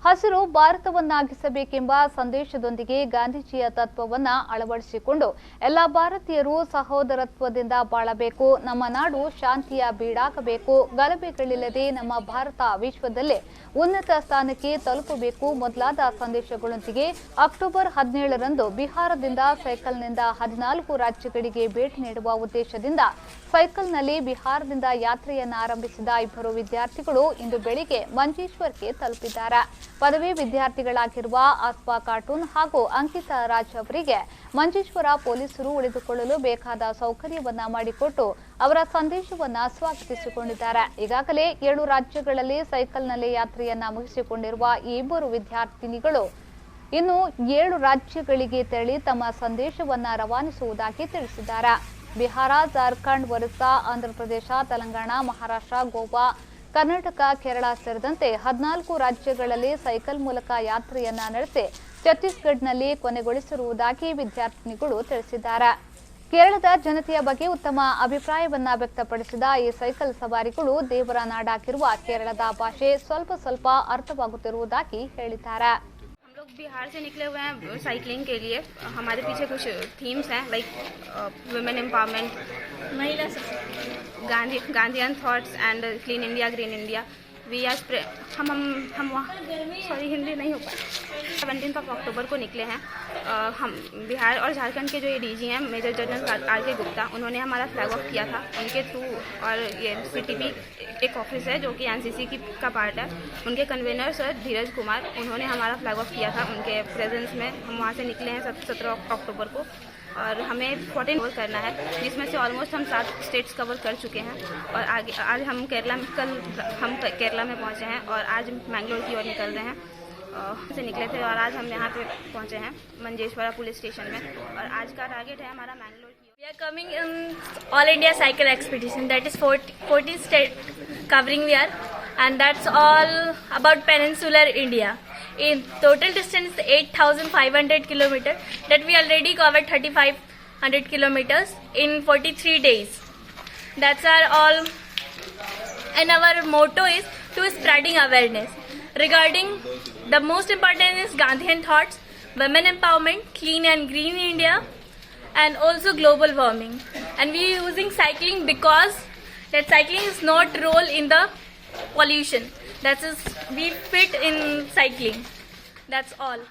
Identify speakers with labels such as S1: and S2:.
S1: ಹಸಿರು ಭಾರತವನ್ನಾಗಿಸಬೇಕೆಂಬ ಸಂದೇಶದೊಂದಿಗೆ ಗಾಂಧೀಜಿಯ ತತ್ವವನ್ನ ಅಳವಡಿಸಿಕೊಂಡು ಎಲ್ಲ ಭಾರತೀಯರು ಸಹೋದರತ್ವದಿಂದ ಬಾಳಬೇಕು, ನಮ್ಮ ನಾಡು ಶಾಂತಿಯ ಬೀಡಾಗಬೇಕು, ಗಲಭೆಗಳಿಲ್ಲದೆ ನಮ್ಮ ಭಾರತ ವಿಶ್ವದಲ್ಲೇ ಉನ್ನತ ಸ್ಥಾನಕ್ಕೆ ತಲುಪಬೇಕು ಮೊದಲಾದ ಸಂದೇಶಗಳೊಂದಿಗೆ ಅಕ್ಟೋಬರ್ 17ರಂದು ಬಿಹಾರದಿಂದ ಸೈಕಲ್ನಿಂದ 14 ರಾಜ್ಯಗಳಿಗೆ ಭೇಟಿ ನೀಡುವ ಉದ್ದೇಶದಿಂದ ಸೈಕಲ್ನಲ್ಲಿ ಬಿಹಾರದಿಂದ ಯಾತ್ರೆಯನ್ನು ಆರಂಭಿಸಿದ ಇಬ್ಬರು ವಿದ್ಯಾರ್ಥಿಗಳು ಇಂದು ಬೆಳಿಗ್ಗೆ ಮಂಜೇಶ್ವರ್ಗೆ ತಲುಪಿದ್ದಾರೆ. ಪದವಿ ವಿದ್ಯಾರ್ಥಿಗಳಾಗಿರುವ ಆಸ್ಫಾ ಖಾಟೂನ್ ಹಾಗೂ ಅಂಕಿತಾ ರಾಜ್ ಅವರಿಗೆ ಮಂಜೇಶ್ವರ ಪೊಲೀಸರು ಉಳಿದುಕೊಳ್ಳಲು ಬೇಕಾದ ಸೌಕರ್ಯವನ್ನ ಮಾಡಿಕೊಟ್ಟು ಅವರ ಸಂದೇಶವನ್ನ ಸ್ವಾಗತಿಸಿಕೊಂಡಿದ್ದಾರೆ. ಈಗಾಗಲೇ 7 ರಾಜ್ಯಗಳಲ್ಲಿ ಸೈಕಲ್ನಲ್ಲಿ ಯಾತ್ರೆಯನ್ನ ಮುಗಿಸಿಕೊಂಡಿರುವ ಈ ಇಬ್ಬರು ವಿದ್ಯಾರ್ಥಿನಿಗಳು ಇನ್ನು 7 ರಾಜ್ಯಗಳಿಗೆ ತೆರಳಿ ತಮ್ಮ ಸಂದೇಶವನ್ನ ರವಾನಿಸುವುದಾಗಿ ತಿಳಿಸಿದ್ದಾರೆ. ಬಿಹಾರ, ಜಾರ್ಖಂಡ್, ಒರಿಸ್ಸಾ, ಆಂಧ್ರಪ್ರದೇಶ, ತೆಲಂಗಾಣ, ಮಹಾರಾಷ್ಟ್ರ, ಗೋವಾ, ಕರ್ನಾಟಕ, ಕೇರಳ ಸೇರಿದಂತೆ 14 ರಾಜ್ಯಗಳಲ್ಲಿ ಸೈಕಲ್ ಮೂಲಕ ಯಾತ್ರೆಯನ್ನ ನಡೆಸಿ ಛತ್ತೀಸ್ಗಢ್ನಲ್ಲಿ ಕೊನೆಗೊಳಿಸಿರುವುದಾಗಿ ವಿದ್ಯಾರ್ಥಿನಿಗಳು ತಿಳಿಸಿದ್ದಾರೆ. ಕೇರಳದ ಜನತೆಯ ಬಗ್ಗೆ ಉತ್ತಮ ಅಭಿಪ್ರಾಯವನ್ನ ವ್ಯಕ್ತಪಡಿಸಿದ ಈ ಸೈಕಲ್ ಸವಾರಿಗಳು ದೇವರ ನಾಡಾಗಿರುವ ಕೇರಳದ ಭಾಷೆ ಸ್ವಲ್ಪ ಅರ್ಥವಾಗುತ್ತಿರುವುದಾಗಿ ಹೇಳಿದ್ದಾರೆ.
S2: बिहार से निकले हुए हैं साइकिलिंग के लिए. हमारे पीछे कुछ थीम्स हैं लाइक वुमेन एम्पावरमेंट, महिला Gandhian thoughts and clean India, green India. We are हम वहाँ सॉरी हिंदी नहीं हो पाए. 17 अक्टूबर को निकले हैं. हम बिहार और झारखंड के जो ये डीजी हैं मेजर जनरल आर.के. गुप्ता, उन्होंने हमारा फ्लैग ऑफ किया था उनके थ्रू. और ये सीटीपी एक ऑफिस है जो कि एनसीसी का पार्ट है, उनके कन्वेनर सर धीरज कुमार, उन्होंने हमारा फ्लैग ऑफ किया था उनके प्रेजेंस में. हम वहाँ से निकले हैं 17 अक्टूबर को और हमें 14 कवर करना है, जिसमें से ऑलमोस्ट हम 7 स्टेट्स कवर कर चुके हैं. और आगे आज हम केरला में पहुँचे हैं और आज मैंगलोर की ओर निकल रहे हैं. से निकले थे और आज हम यहाँ पे पहुँचे हैं मंजेश्वरा पुलिस स्टेशन में. और आज का टारगेट है हमारा मैंगलोर की.
S3: We are coming in All India Cycle Expedition, that is 40 state covering we are, and that's all about peninsular India. In total distance 8,500 kilometers that we already covered 3,500 kilometers in 43 days. That's our all, and our motto is to spreading awareness regarding the most important is Gandhian thoughts, women empowerment, clean and green India, and also global warming. And we are using cycling because that cycling is not role in the pollution. That is, we fit in cycling. That's all.